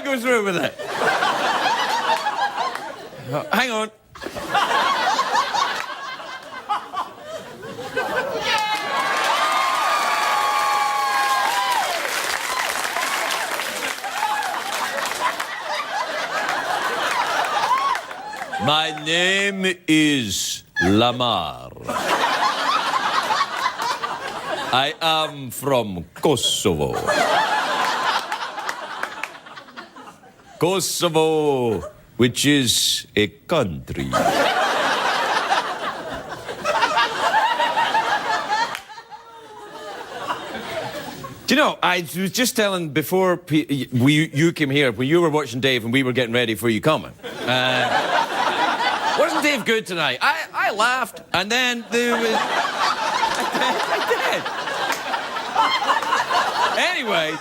go through with it. Hang on. My name is Lamar. I am from Kosovo. Kosovo, which is a country. Do you know, I was just telling before you came here, when you were watching Dave and we were getting ready for you coming. Wasn't Dave good tonight? I laughed, and then there was... I did. Anyway,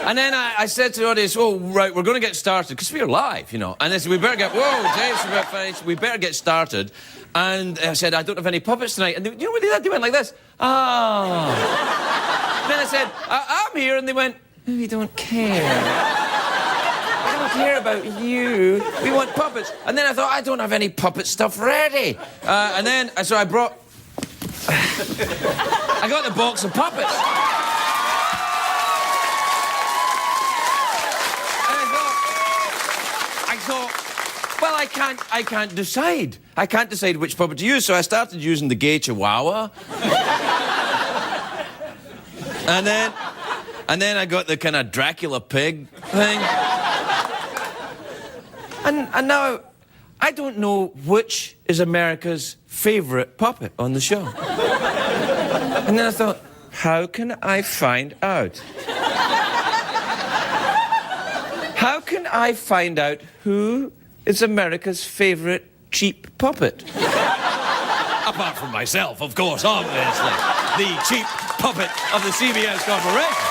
and then I said to the audience, oh, right, we're going to get started, because we are live, you know. And they said, we better get... Whoa, Dave's about finished. We better get started. And I said, I don't have any puppets tonight. And they, you know what they did? They went like this. Ah. Then I said, I'm here, and they went, oh, we don't care. We don't care about you. We want puppets. And then I thought, I don't have any puppet stuff ready. And then, so I brought... I got the box of puppets. And I thought, well, I can't decide. I can't decide which puppet to use, so I started using the gay chihuahua. And then I got the kind of Dracula pig thing. And now, I don't know which is America's favourite puppet on the show. And then I thought, how can I find out? How can I find out who is America's favourite cheap puppet? Apart from myself, of course, obviously. The cheap puppet of the CBS Corporation.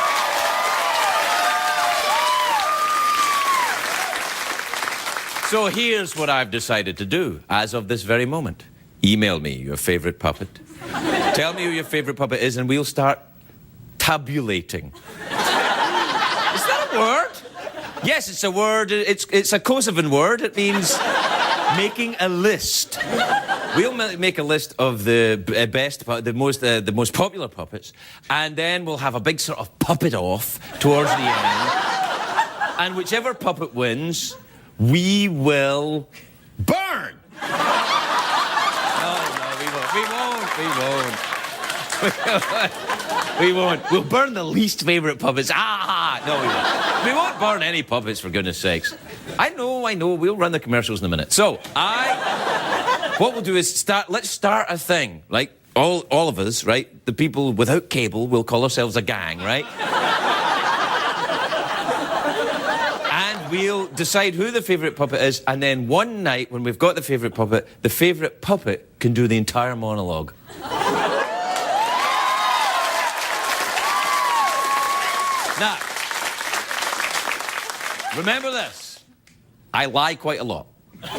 So here's what I've decided to do as of this very moment. Email me your favourite puppet. Tell me who your favourite puppet is, and we'll start tabulating. Is that a word? Yes, it's a word. It's a Kosovan word. It means making a list. We'll make a list of the best, the most popular puppets, and then we'll have a big sort of puppet off towards the end. And whichever puppet wins, we will burn. No, we won't. We'll burn the least favourite puppets. Ah, no, we won't. We won't burn any puppets, for goodness sakes. I know. We'll run the commercials in a minute. So, what we'll do is let's start a thing. Like, all of us, right? The people without cable will call ourselves a gang, right? And we'll decide who the favourite puppet is, and then one night, when we've got the favourite puppet can do the entire monologue. Now, remember this. I lie quite a lot. It's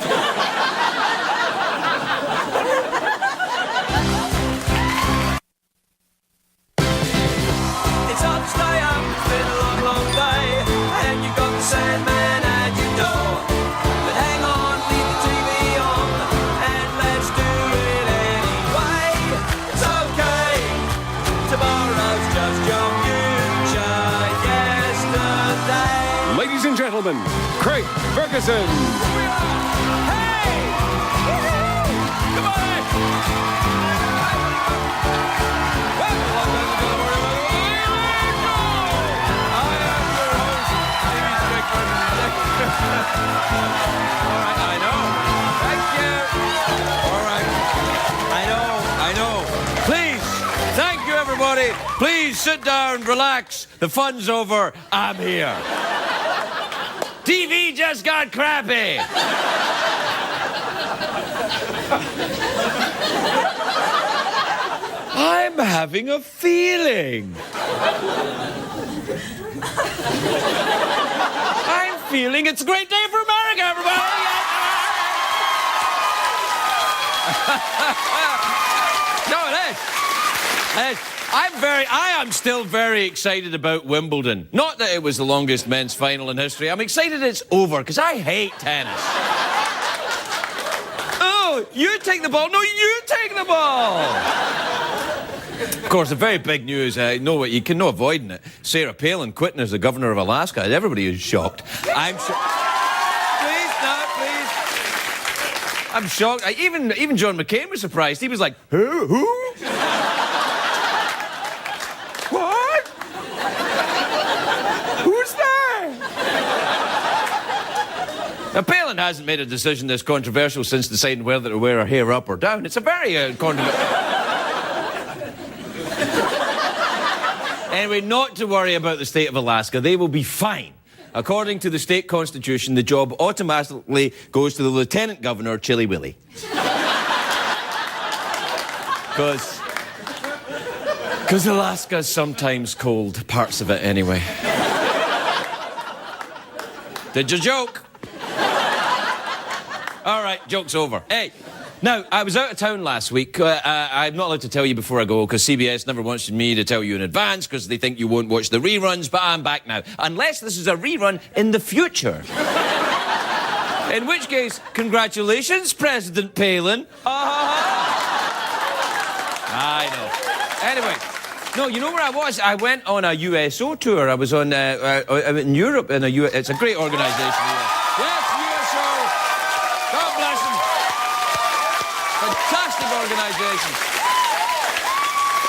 hard to stay up, it's been a long, long day, and you've got the Sandman at your door. But hang on, leave the TV on, and let's do it anyway. It's okay, tomorrow's just your future yesterday. Ladies and gentlemen, Craig Ferguson. Hey! Woo-hoo! Come on in! I know. Thank you. All right. I know. Please, thank you, everybody. Please sit down, relax. The fun's over. I'm here. TV just got crappy. I'm having a feeling. I'm feeling it's a great day for America, everybody. No, it is. I am still very excited about Wimbledon. Not that it was the longest men's final in history. I'm excited it's over, because I hate tennis. Oh, you take the ball. No, you take the ball. Of course, the very big news, you can no avoiding it. Sarah Palin quitting as the governor of Alaska. Everybody is shocked. I'm shocked. Please, no, please. I'm shocked. Even John McCain was surprised. He was like, who? What? Who's that? Now, Palin hasn't made a decision this controversial since deciding whether to wear her hair up or down. It's a very controversial... Anyway, not to worry about the state of Alaska. They will be fine. According to the state constitution, the job automatically goes to the lieutenant governor, Chilly Willy. Because Alaska's sometimes cold. Parts of it, anyway. Did you joke? All right, joke's over. Hey, now, I was out of town last week. I'm not allowed to tell you before I go, because CBS never wants me to tell you in advance, because they think you won't watch the reruns, but I'm back now. Unless this is a rerun in the future. In which case, congratulations, President Palin. I know. Anyway, no, you know where I was? I went on a USO tour. I was on in Europe. It's a great organisation. Yes, USO. God bless them. Fantastic organisation.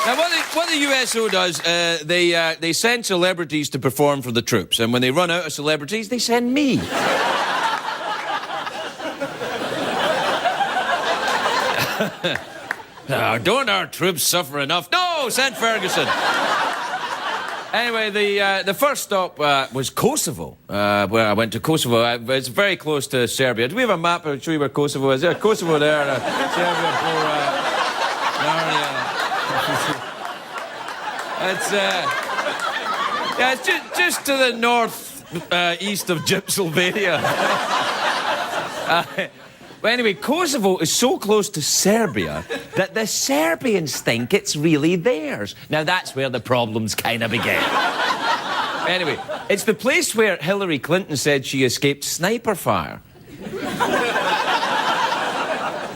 Now, what the USO does, they send celebrities to perform for the troops, and when they run out of celebrities, they send me. Oh, don't our troops suffer enough? No, send Ferguson. Anyway, the first stop was Kosovo, where I went to Kosovo. It's very close to Serbia. Do we have a map? I'll show you where Kosovo is. Yeah, Kosovo there, Serbia, it's just to the north east of Gypsylvania. But anyway, Kosovo is so close to Serbia that the Serbians think it's really theirs. Now, that's where the problems kind of begin. Anyway, it's the place where Hillary Clinton said she escaped sniper fire.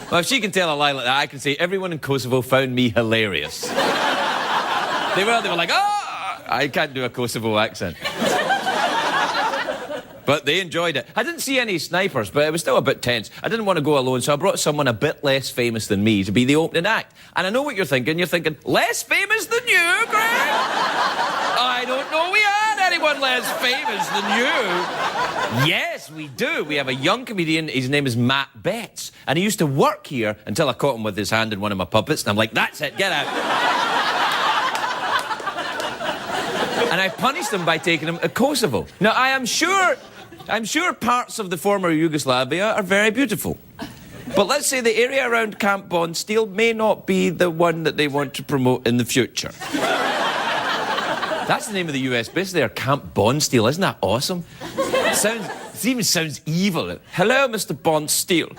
Well, if she can tell a lie like that, I can say everyone in Kosovo found me hilarious. They were like, oh! I can't do a Kosovo accent. But they enjoyed it. I didn't see any snipers, but it was still a bit tense. I didn't want to go alone, so I brought someone a bit less famous than me to be the opening act. And I know what you're thinking. You're thinking, less famous than you, Greg? I don't know we had anyone less famous than you. Yes, we do. We have a young comedian. His name is Matt Betts. And he used to work here until I caught him with his hand in one of my puppets. And I'm like, that's it, get out. And I punished him by taking him to Kosovo. Now, I'm sure parts of the former Yugoslavia are very beautiful. But let's say the area around Camp Bondsteel may not be the one that they want to promote in the future. That's the name of the US base there, Camp Bondsteel. Isn't that awesome? It even sounds evil. Hello, Mr. Bondsteel.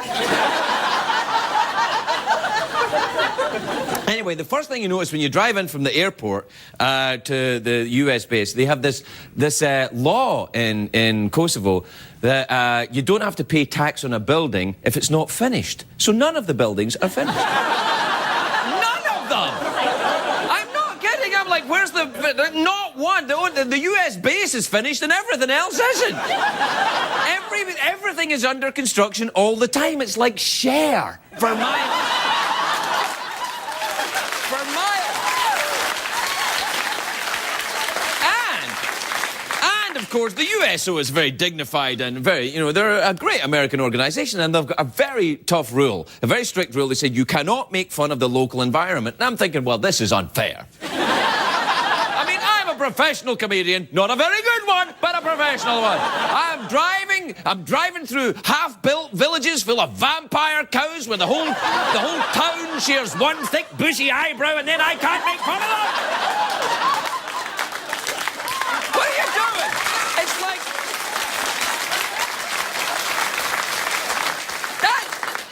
Anyway, the first thing you notice when you drive in from the airport to the US base, they have this law in Kosovo that you don't have to pay tax on a building if it's not finished. So none of the buildings are finished. None of them! I'm not kidding. I'm like, where's not one. The US base is finished and everything else isn't. Everything is under construction all the time. It's like Cher for miles. Of course, the USO is very dignified and they're a great American organisation, and they've got a very tough rule, a very strict rule. They said you cannot make fun of the local environment. And I'm thinking, well, this is unfair. I mean, I'm a professional comedian, not a very good one, but a professional one. I'm driving through half-built villages full of vampire cows where the whole town shares one thick, bushy eyebrow, and then I can't make fun of them. What are you doing? It's like...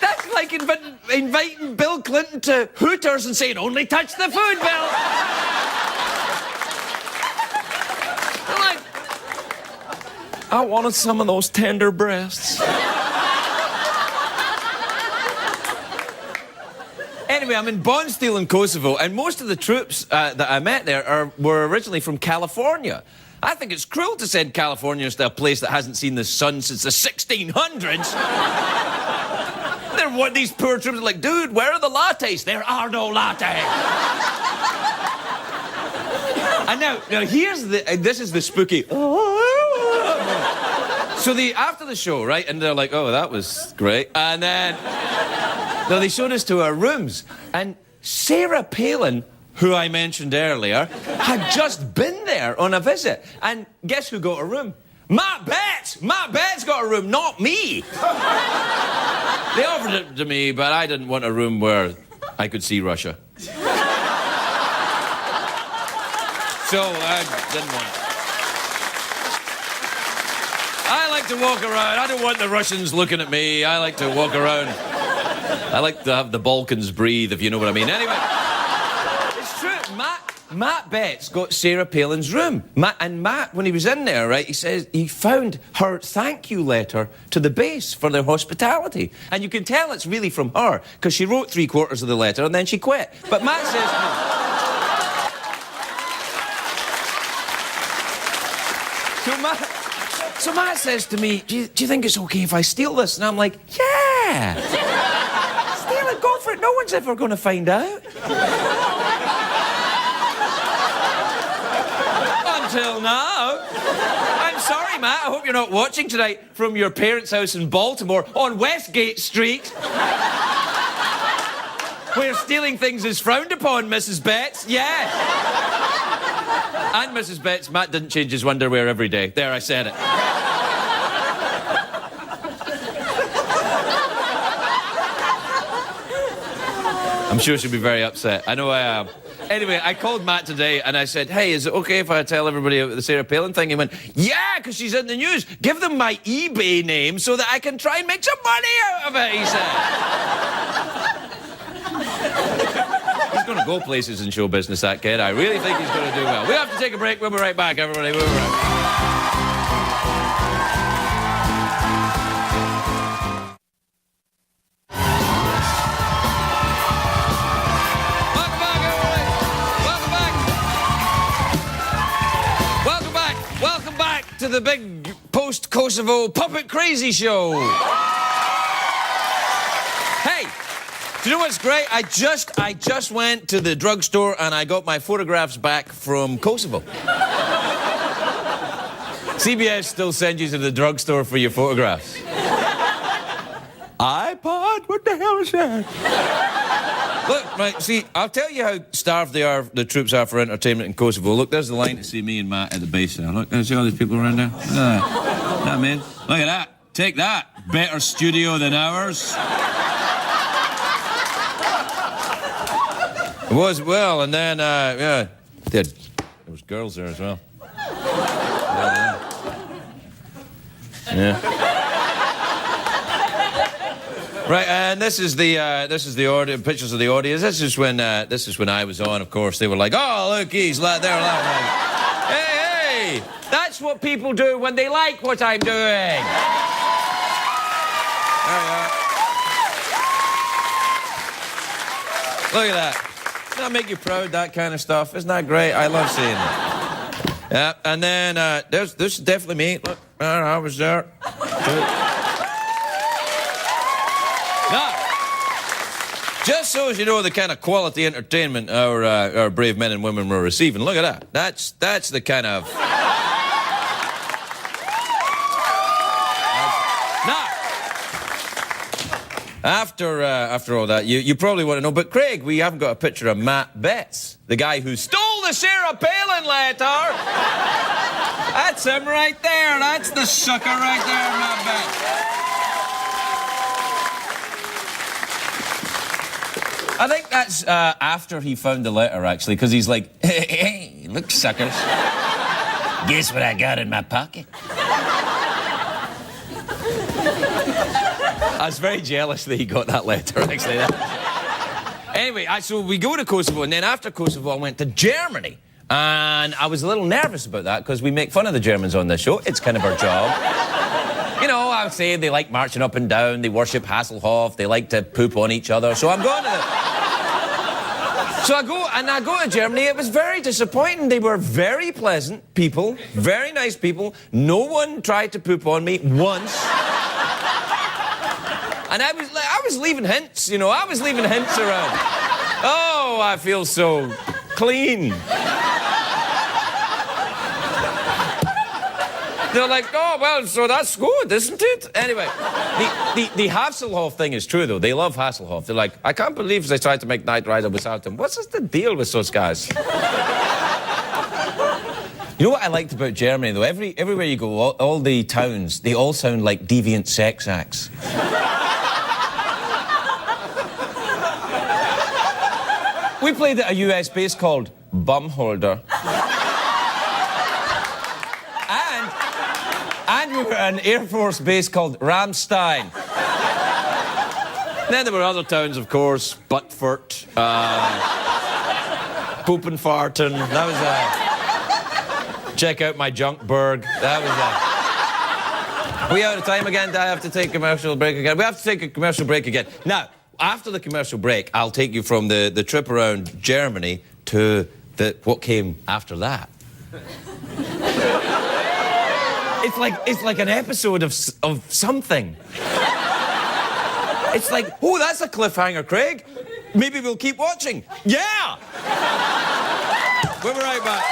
That's like inviting Bill Clinton to Hooters and saying, only touch the food, Bill. I wanted some of those tender breasts. Anyway, I'm in Bonsteel in Kosovo, and most of the troops that I met there were originally from California. I think it's cruel to send Californians to a place that hasn't seen the sun since the 1600s. These poor troops are like, dude, where are the lattes? There are no lattes. And now here's this is the spooky. So after the show, right, and they're like, oh, that was great. And then they showed us to our rooms, and Sarah Palin, who I mentioned earlier, had just been there on a visit. And guess who got a room? Matt Betts! Matt Betts got a room, not me. They offered it to me, but I didn't want a room where I could see Russia. So I didn't want it. I like to walk around. I don't want the Russians looking at me. I like to walk around. I like to have the Balkans breathe, if you know what I mean. Anyway, it's true. Matt Betts got Sarah Palin's room. Matt, when he was in there, right, he says he found her thank you letter to the base for their hospitality. And you can tell it's really from her, because she wrote 3/4 of the letter and then she quit. But Matt says... So Matt says to me, do you think it's okay if I steal this? And I'm like, yeah! Steal it, go for it. No one's ever going to find out. Until now. I'm sorry, Matt. I hope you're not watching tonight from your parents' house in Baltimore on Westgate Street. Where stealing things is frowned upon, Mrs. Betts. Yeah. And Mrs. Betts, Matt didn't change his underwear every day. There, I said it. I'm sure she'll be very upset. I know I am. Anyway, I called Matt today and I said, hey, is it okay if I tell everybody about the Sarah Palin thing? He went, yeah, because she's in the news. Give them my eBay name so that I can try and make some money out of it, he said. He's going to go places in show business, that kid. I really think he's going to do well. We have to take a break. We'll be right back, everybody. We'll be right back. To the big post-Kosovo Puppet Crazy Show. Hey, do you know what's great? I just went to the drugstore and I got my photographs back from Kosovo. CBS still sends you to the drugstore for your photographs. iPod? What the hell is that? Look, right, see, I'll tell you how starved the troops are for entertainment in Kosovo. Look, there's the line to see me and Matt at the base there. Look, see all these people around there? Look at that. Yeah, man. Look at that. Take that. Better studio than ours. It was, well, and then, yeah, there was girls there as well. Yeah. Right, and this is the pictures of the audience. This is when I was on. Of course, they were like, "Oh, look, he's they're laughing." Hey, that's what people do when they like what I'm doing. There you are. Look at that. Doesn't that make you proud? That kind of stuff. Isn't that great? I love seeing it. Yeah, and then this is definitely me. Look, I was there. Now, just so as you know the kind of quality entertainment our brave men and women were receiving, look at that. That's the kind of... Now, after all that, you probably want to know, but Craig, we haven't got a picture of Matt Betts, the guy who stole the Sarah Palin letter. That's him right there. That's the sucker right there, Matt Betts. I think that's after he found the letter, actually, because he's like, hey, look, suckers. Guess what I got in my pocket? I was very jealous that he got that letter, actually. Anyway, so we go to Kosovo, and then after Kosovo, I went to Germany. And I was a little nervous about that because we make fun of the Germans on this show. It's kind of our job. You know, I would say they like marching up and down, they worship Hasselhoff, they like to poop on each other. So I'm going to... So I go to Germany. It was very disappointing. They were very pleasant people, very nice people. No one tried to poop on me once. And I was leaving hints, you know, I was leaving hints around. Oh, I feel so clean. They're like, oh, well, so that's good, isn't it? Anyway, the Hasselhoff thing is true, though. They love Hasselhoff. They're like, I can't believe they tried to make Knight Rider without him. What's the deal with those guys? You know what I liked about Germany, though? Everywhere you go, all the towns, they all sound like deviant sex acts. We played at a US base called Bumholder. And we were at an Air Force base called Ramstein. Then there were other towns, of course, Buttfort, Poepenfarten. That was check out my Junkberg. That was we out of time again? Do I have to take a commercial break again? We have to take a commercial break again. Now, after the commercial break, I'll take you from the trip around Germany to what came after that. It's like an episode of something. It's like, oh, that's a cliffhanger, Craig. Maybe we'll keep watching. Yeah! We'll be right back.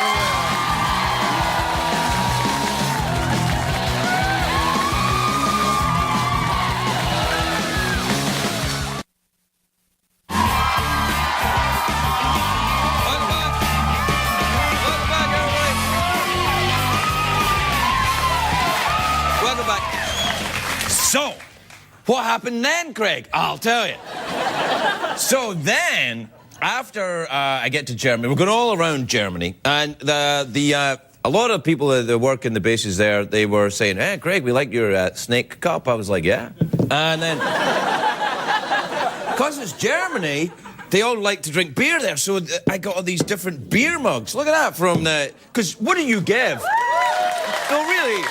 So, what happened then, Craig? I'll tell you. So then, after I get to Germany, we're going all around Germany, and a lot of people that work in the bases there, they were saying, hey, Craig, we like your snake cup. I was like, yeah. And then, because it's Germany, they all like to drink beer there, so I got all these different beer mugs. Look at that from the... Because what do you give? No, really...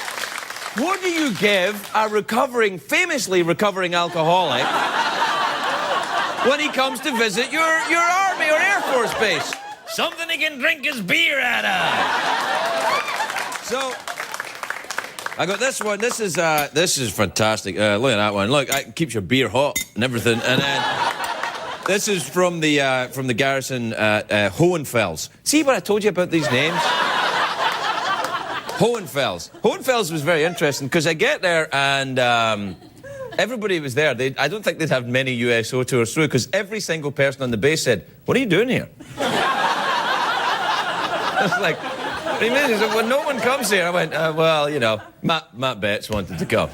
What do you give a famously recovering alcoholic when he comes to visit your army or Air Force base? Something he can drink his beer out of. So, I got this one. This is fantastic. Look at that one. Look, it keeps your beer hot and everything. And then this is from the garrison Hohenfels. See what I told you about these names? Hohenfels. Hohenfels was very interesting because I get there and everybody was there. I don't think they'd have many USO tours through because every single person on the base said, what are you doing here? I was like, what do you mean? He said, well, no one comes here. I went, well, you know, Matt Betts wanted to come.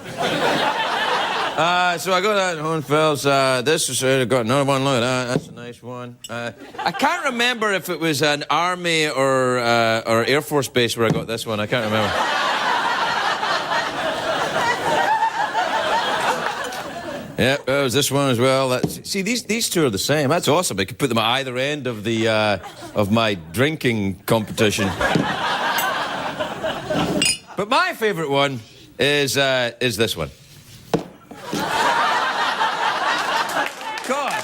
So I go to Hohenfels. This is I got another one. Look at that. That's a nice one. I can't remember if it was an army or Air Force base where I got this one. I can't remember. Yeah, it was this one as well. See, these two are the same. That's awesome. I could put them at either end of the of my drinking competition. But my favourite one is this one. God.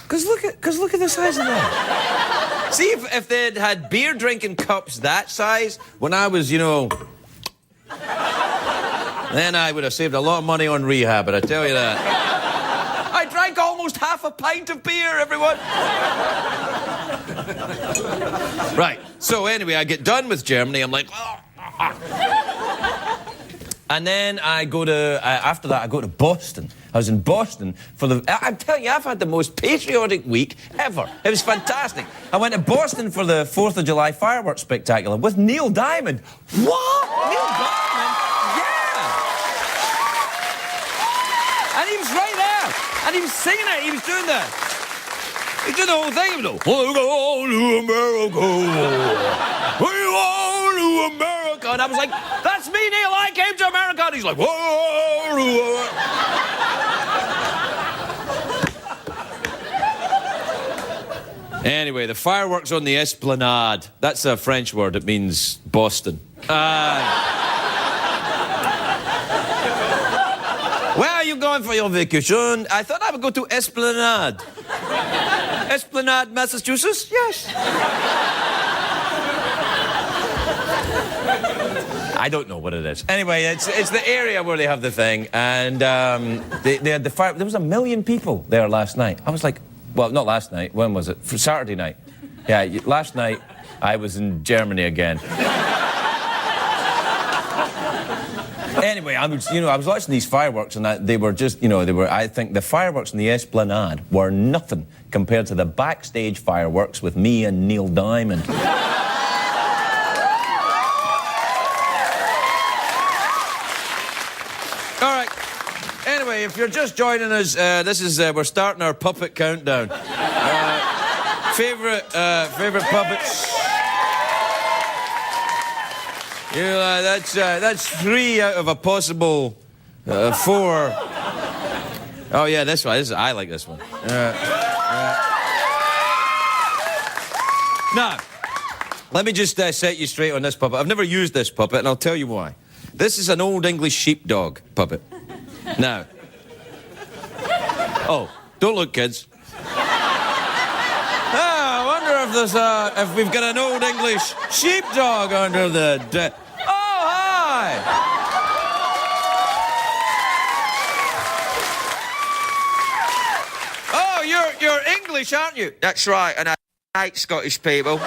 Because look at the size of that. See, if they'd had beer drinking cups that size when I was, you know, then I would have saved a lot of money on rehab, but I tell you that. I drank almost half a pint of beer, everyone. Right, so anyway, I get done with Germany, I'm like... And then I go to, after that, I go to Boston. I was in Boston for I'm telling you, I've had the most patriotic week ever. It was fantastic. I went to Boston for the 4th of July fireworks spectacular with Neil Diamond. What? Neil Diamond? Yeah! And he was right there. And he was singing it. He was doing that. He did the whole thing. He was like, we'll go to America. We want to America. And I was like, that's me, Neil. I came to America. And he's like, whoa. Anyway, the fireworks on the Esplanade. That's a French word. It means Boston. Where are you going for your vacation? I thought I would go to Esplanade. Esplanade, Massachusetts? Yes. I don't know what it is. Anyway, it's the area where they have the thing, and they had the fire. There was 1 million people there last night. I was like, well, not last night. When was it? For Saturday night. Yeah, last night I was in Germany again. Anyway, I was watching these fireworks, and they were just, I think the fireworks in the Esplanade were nothing compared to the backstage fireworks with me and Neil Diamond. All right. Anyway, if you're just joining us, we're starting our puppet countdown. Favorite puppets? That's 3 out of a possible 4. Oh yeah, this one. I like this one. Now, let me just set you straight on this puppet. I've never used this puppet, and I'll tell you why. This is an old English sheepdog puppet. Now. Oh, don't look, kids. I wonder if we've got an old English sheepdog under the deck. Oh, hi! Oh, you're English, aren't you? That's right, and I hate Scottish people.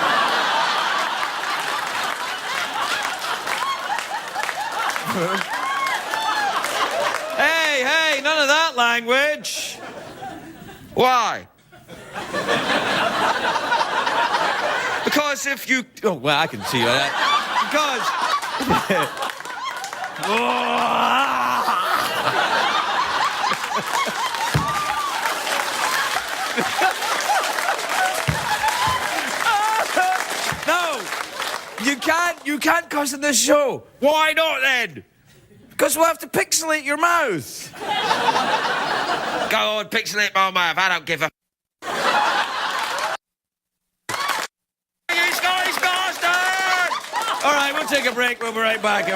Hey, none of that language. Why? Because if you... Oh, well, I can see that. Because... No! You can't cuss in this show. Why not, then? Because we'll have to pixelate your mouth. Go on, pixelate my mouth. I don't give a... You Scottish bastard! All right, we'll take a break. We'll be right back.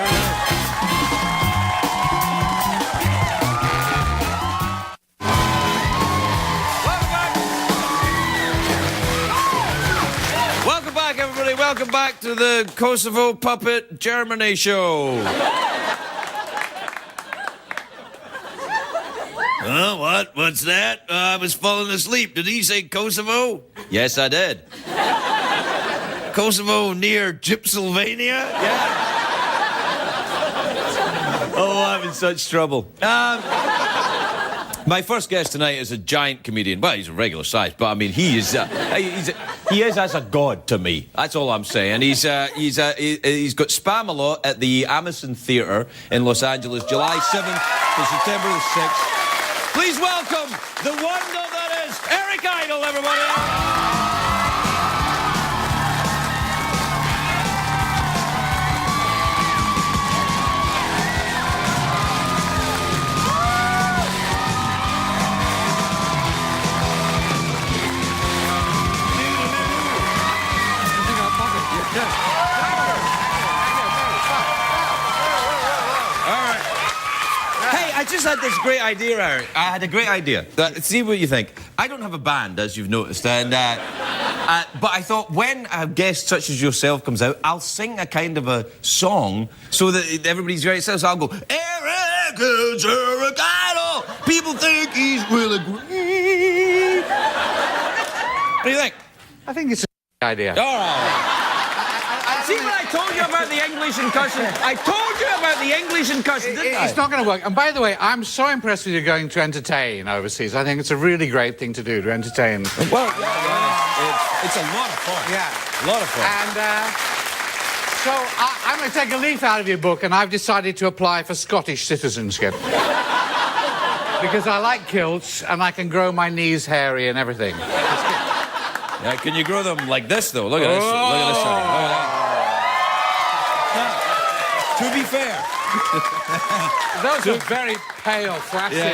Welcome back, everybody. Welcome back to the Kosovo Puppet Germany show. What? What's that? I was falling asleep. Did he say Kosovo? Yes, I did. Kosovo near Gypsylvania? Yeah. Oh, I'm in such trouble. My first guest tonight is a giant comedian. Well, he's a regular size, but I mean, he is as a god to me. That's all I'm saying. He's got Spam-A-Lot at the Masterson Theatre in Los Angeles, July 7th to September the 6th. Please welcome the wonder that is Eric Idle, everybody. I just had this great idea, Eric. I had a great idea. See what you think. I don't have a band, as you've noticed, and but I thought when a guest such as yourself comes out, I'll sing a kind of a song so that everybody's very excited. So I'll go, Eric is Eric Idle. People think he's really great. What do you think? I think it's a idea. All right. See what I told you about the English and cussing? I told you about the English and cussing, didn't I? It's not going to work. And by the way, I'm so impressed with you going to entertain overseas. I think it's a really great thing to do, to entertain. Well, it's a lot of fun. Yeah. A lot of fun. And so I'm going to take a leaf out of your book, and I've decided to apply for Scottish citizenship. Because I like kilts, and I can grow my knees hairy and everything. Yeah, can you grow them like this, though? Look at this. Look at this. Look at that. To be fair. Those are very pale, flaccid,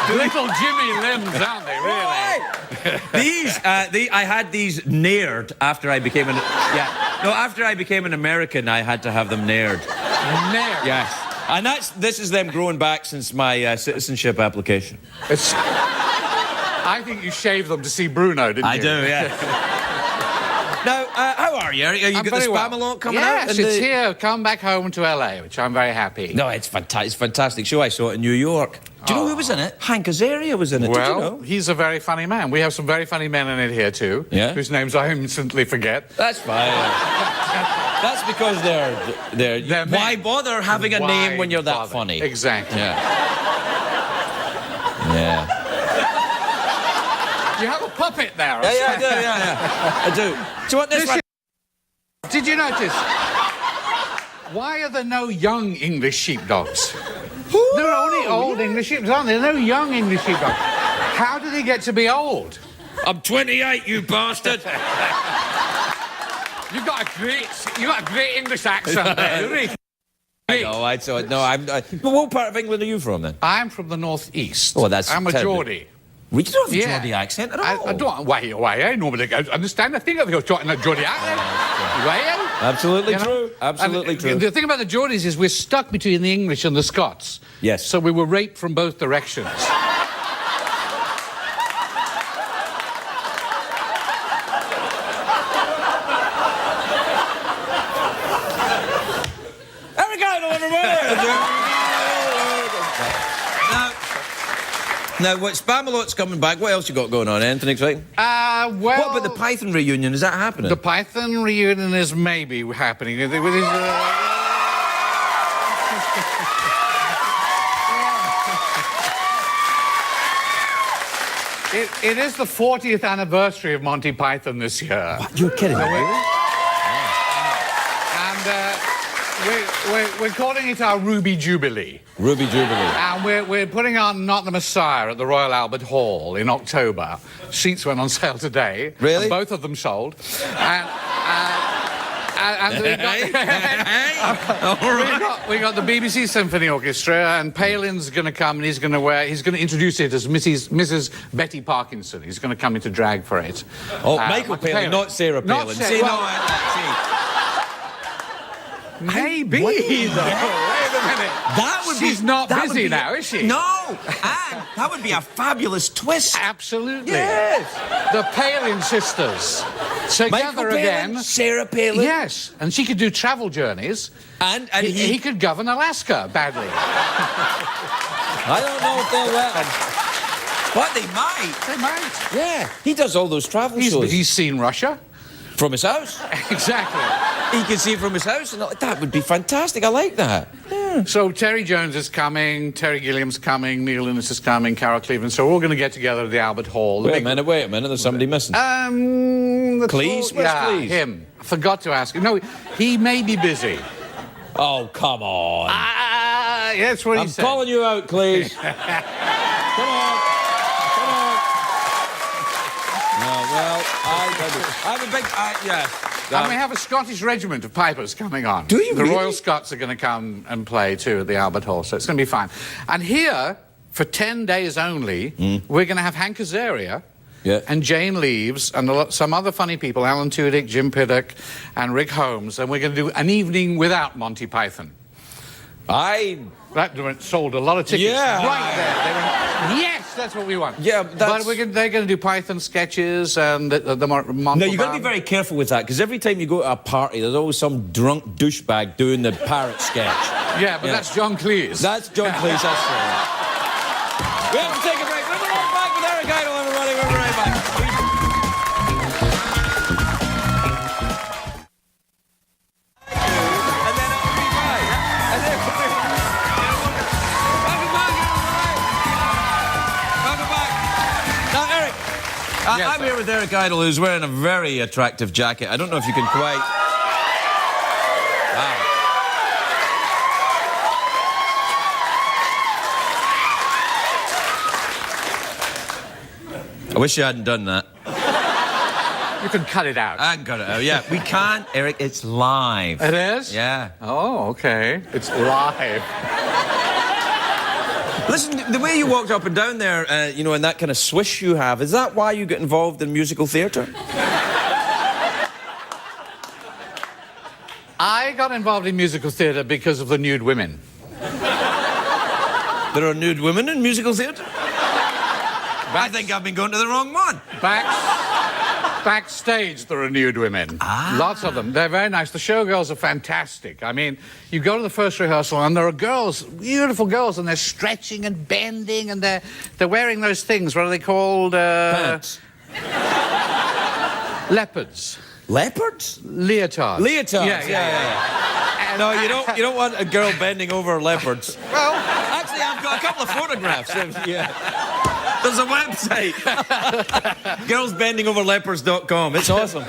little Jimmy limbs, aren't they, really? These, I had these nared after I became an... Yeah. No, after I became an American, I had to have them nared. Nared? Yes. And this is them growing back since my citizenship application. I think you shaved them to see Bruno, didn't you? I do, yeah. Now, how are you, Eric? Are you got the Spamalot coming out? Yes, it's here. Come back home to LA, which I'm very happy. No, it's fantastic show. I saw it in New York. Do you know who was in it? Hank Azaria was in it. Well, did you know? He's a very funny man. We have some very funny men in it here, too. Yeah? Whose names I instantly forget. That's fine. That's because they're why bother having a name when you're that funny? Exactly. Yeah. Yeah. You have a puppet there. Yeah, I do. So what this one? Did you notice? Why are there no young English sheepdogs? There are only old English sheepdogs, aren't there? There are no young English sheepdogs. How do they get to be old? I'm 28, you bastard. You've got a great English accent there, really. I saw it. No, but what part of England are you from then? I'm from the northeast. Oh, that's I'm a terrible. Geordie. We don't have a Geordie accent at all. I don't. Why? I nobody understand a thing of your talking a Geordie accent. Why? Absolutely true. Absolutely true. The thing about the Geordies is we're stuck between the English and the Scots. Yes. So we were raped from both directions. Now, what Spamalot's coming back? What else you got going on? Anything exciting? Well... What about the Python reunion? Is that happening? The Python reunion is maybe happening. It is the 40th anniversary of Monty Python this year. What? You're kidding me? And we're calling it our Ruby Jubilee. Ruby Jubilee. And we're putting on Not the Messiah at the Royal Albert Hall in October. Seats went on sale today. Really? And both of them sold. And we got the BBC Symphony Orchestra, and Palin's going to come, and he's going to introduce it as Mrs. Betty Parkinson. He's going to come into drag for it. Oh, Michael Palin, not Sarah Palin. Maybe, though. Wait a minute. She's not busy now, is she? No, and that would be a fabulous twist. Absolutely. Yes. The Palin sisters together again. Sarah Palin. Yes, and she could do travel journeys. And he could govern Alaska badly. I don't know if they'll let him. But they might. They might. Yeah. He does all those travel shows. He's seen Russia. From his house. Exactly. He can see it from his house, and that would be fantastic. I like that. Yeah. So Terry Jones is coming, Terry Gilliam's coming, Neil Innes is coming, Carol Cleveland. So we're all going to get together at the Albert Hall. Wait a minute. There's somebody missing. Cleese? Where's Cleese? Him. I forgot to ask him. No, he may be busy. Oh, come on. Yeah, that's what he said. I'm calling you out, Cleese. Come on. No, well, I have a big... yeah. And we have a Scottish regiment of pipers coming on. Do you The really? Royal Scots are going to come and play, too, at the Albert Hall, so it's going to be fine. And here, for 10 days only, we're going to have Hank Azaria and Jane Leaves and some other funny people, Alan Tudyk, Jim Piddock, and Rick Holmes, and we're going to do an evening without Monty Python. That sold a lot of tickets right there. They went, yes, that's what we want. Yeah, but they're going to do Python sketches and the Monty. No, you've got to be very careful with that, because every time you go to a party, there's always some drunk douchebag doing the parrot sketch. Yeah, but that's John Cleese. That's John Cleese, that's right. We have to take a break. We'll be right back with Eric Idle, everybody. We'll be right back. I'm here with Eric Idle, who's wearing a very attractive jacket. I don't know if you can quite... Wow. I wish you hadn't done that. You can cut it out. I can cut it out, yeah. We can't, Eric, it's live. It is? Yeah. Oh, okay. It's live. Listen, the way you walked up and down there, you know, and that kind of swish you have, is that why you get involved in musical theatre? I got involved in musical theatre because of the nude women. There are nude women in musical theatre? I think I've been going to the wrong one. Backstage, there are nude women. Lots of them. They're very nice. The showgirls are fantastic. I mean, you go to the first rehearsal and there are girls, beautiful girls, and they're stretching and bending, and they're wearing those things. What are they called? Pants. Leopards. Leopards? Leotards. Leotards. Yeah. No, you don't want a girl bending over leopards. Well, actually, I've got a couple of photographs. Yeah. There's a website. Girlsbendingoverleopards.com. It's awesome.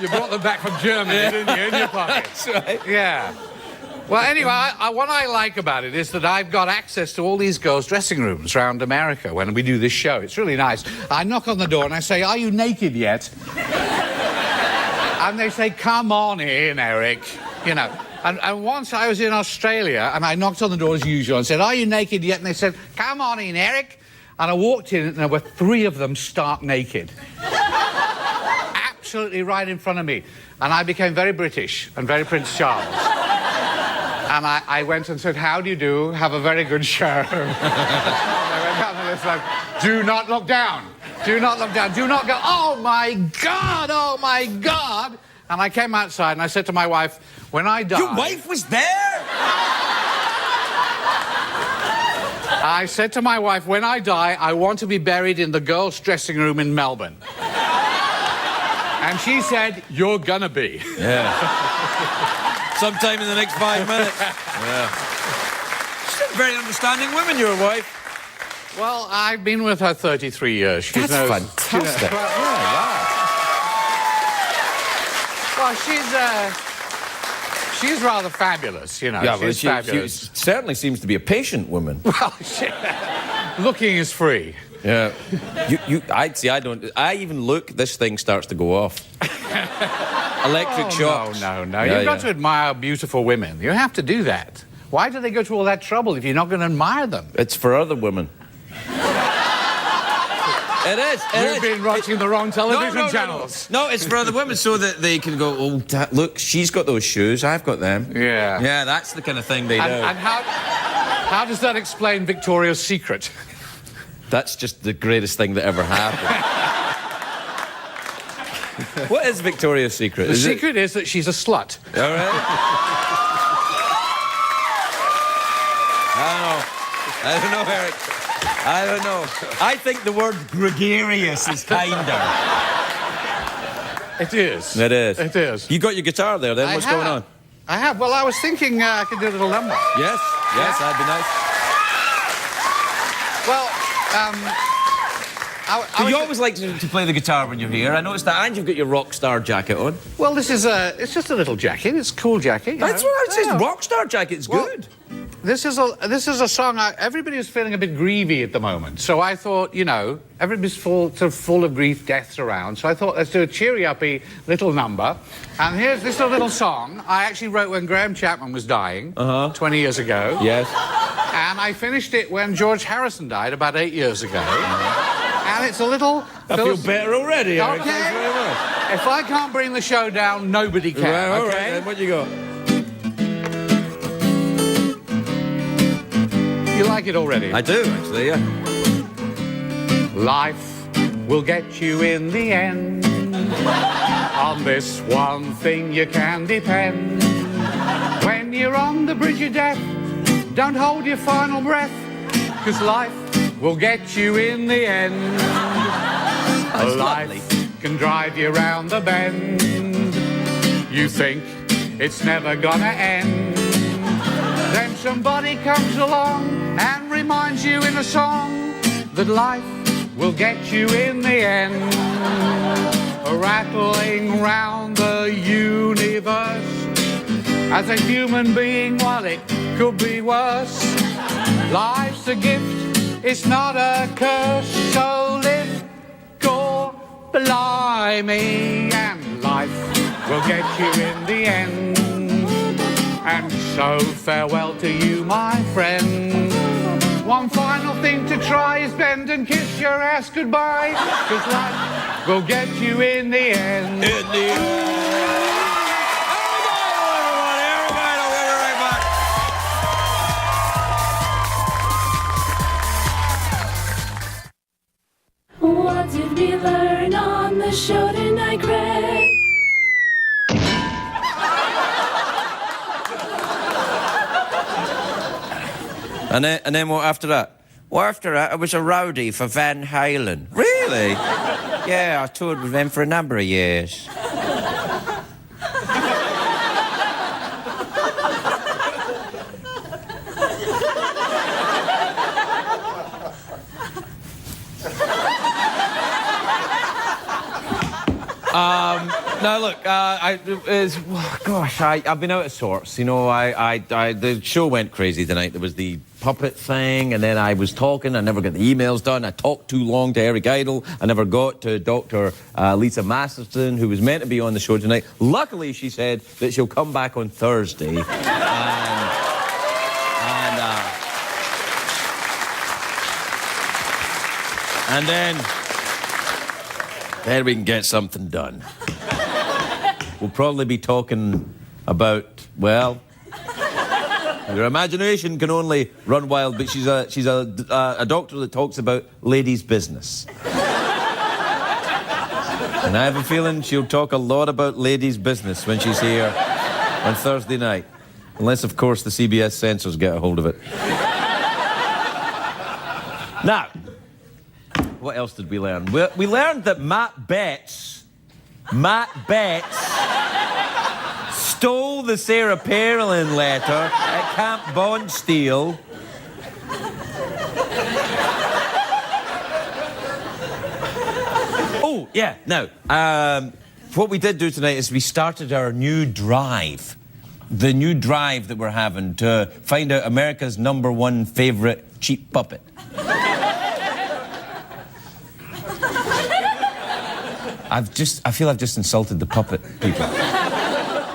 You brought them back from Germany, didn't you, in your pocket? That's right. Yeah. Well, anyway, what I like about it is that I've got access to all these girls' dressing rooms around America when we do this show. It's really nice. I knock on the door and I say, "Are you naked yet?" And they say, "Come on in, Eric." You know. And once I was in Australia and I knocked on the door as usual and said, "Are you naked yet?" And they said, "Come on in, Eric." And I walked in and there were 3 of them stark naked. Absolutely right in front of me. And I became very British and very Prince Charles. And I went and said, "How do you do? Have a very good show." And they went down and they said, "Do not look down. Do not look down. Do not go, oh my God, oh my God." And I came outside and I said to my wife, "When I die..." Your wife was there? I said to my wife, "When I die, I want to be buried in the girls' dressing room in Melbourne." And she said, "You're gonna be." Yeah. Sometime in the next 5 minutes. Yeah. She's a very understanding woman, your wife. Well, I've been with her 33 years. She That's knows, fantastic. Well, yeah, wow. Well, she's rather fabulous, you know. Yeah, she's fabulous. She certainly seems to be a patient woman. Well, looking is free. Yeah. I even look, this thing starts to go off. Electric shocks. No. Yeah, You've got to admire beautiful women. You have to do that. Why do they go to all that trouble if you're not going to admire them? It's for other women. It is. You've been watching the wrong television channels. No, it's for other women so that they can go, "Oh, look, she's got those shoes, I've got them." Yeah. Yeah, that's the kind of thing they do. And how does that explain Victoria's Secret? That's just the greatest thing that ever happened. What is Victoria's Secret? The secret is that she's a slut. All right. I don't know, Eric. I don't know. I think the word gregarious is kinder. It is. It is. It is. You got your guitar there, then? What's going on? I have. Well, I was thinking I could do a little number. Yes, that'd be nice. Well, You always like to play the guitar when you're here. I noticed that, and you've got your rock star jacket on. Well, it's just a little jacket. It's a cool jacket. That's what I said. Rock star jacket. It's good. This is a song. Everybody is feeling a bit grievy at the moment, so I thought, you know, everybody's full of grief, deaths around. So I thought, let's do a cheery uppy little number. And here's this little song I actually wrote when Graham Chapman was dying 20 years ago. Yes. And I finished it when George Harrison died about 8 years ago. And it's a little... I feel better already, Eric. Okay. Thanks very much. If I can't bring the show down, nobody can. Right, all okay? right, then what you got? You like it already? I do, actually, yeah. Life will get you in the end. On this one thing you can depend. When you're on the bridge of death, don't hold your final breath, 'cause life will get you in the end. Life can drive you round the bend. You think it's never gonna end. Then somebody comes along and reminds you in a song that life will get you in the end. Rattling round the universe. As a human being, well, it could be worse. Life's a gift, it's not a curse. So live, go, blimey, and life will get you in the end. And So farewell to you, my friend. One final thing to try is bend and kiss your ass goodbye, 'cause life will get you in the end. In the end. What did we learn on the show tonight, Greg? And then what after that? Well, after that, I was a roadie for Van Halen. Really? Yeah, I toured with them for a number of years. Now look, I've been out of sorts. You know, the show went crazy tonight. There was the puppet thing, and then I was talking. I never got the emails done. I talked too long to Eric Idle. I never got to Dr. Lisa Masterson, who was meant to be on the show tonight. Luckily, she said that she'll come back on Thursday. And then we can get something done. We'll probably be talking about, well, your imagination can only run wild, but she's a doctor that talks about ladies' business. And I have a feeling she'll talk a lot about ladies' business when she's here on Thursday night. Unless, of course, the CBS censors get a hold of it. Now, what else did we learn? We learned that Matt Betts stole the Sarah Palin letter at Camp Bondsteel. Oh, yeah, now, what we did do tonight is we started our new drive. The new drive that we're having to find out America's #1 favourite cheap puppet. I feel I've just insulted the puppet people.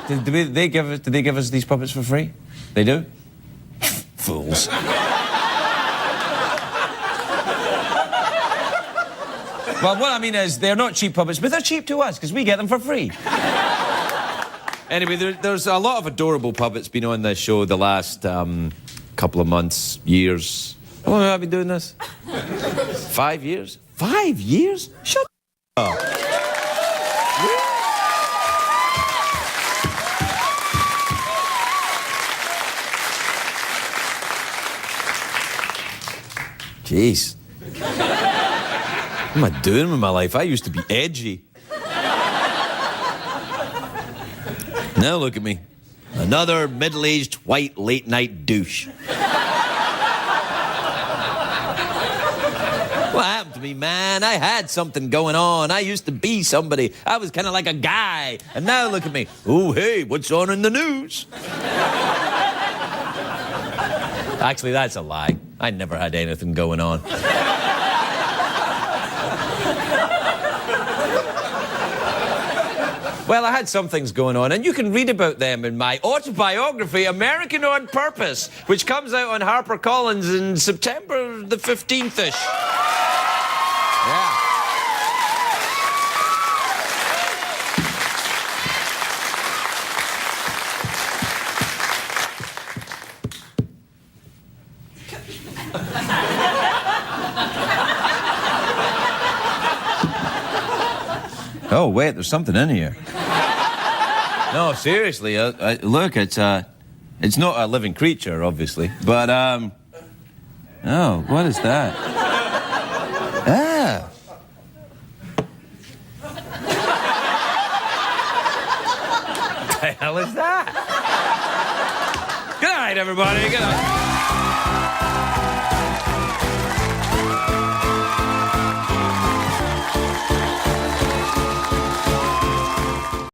Did they give us these puppets for free? They do? Fools. Well, what I mean is, they're not cheap puppets, but they're cheap to us, because we get them for free. Anyway, there's a lot of adorable puppets been on this show the last couple of months, years. How long have I been doing this? 5 years? 5 years? Shut up. Jeez. What am I doing with my life? I used to be edgy. Now look at me. Another middle-aged, white, late-night douche. What happened to me, man? I had something going on. I used to be somebody. I was kind of like a guy. And now look at me. Oh, hey, what's on in the news? Actually, that's a lie. I never had anything going on. Well, I had some things going on, and you can read about them in my autobiography, American on Purpose, which comes out on HarperCollins in September the 15th-ish. Yeah. Oh, wait, there's something in here. No, seriously, look, it's not a living creature, obviously, but, oh, what is that? Ah. What the hell is that? Good night, everybody, good night.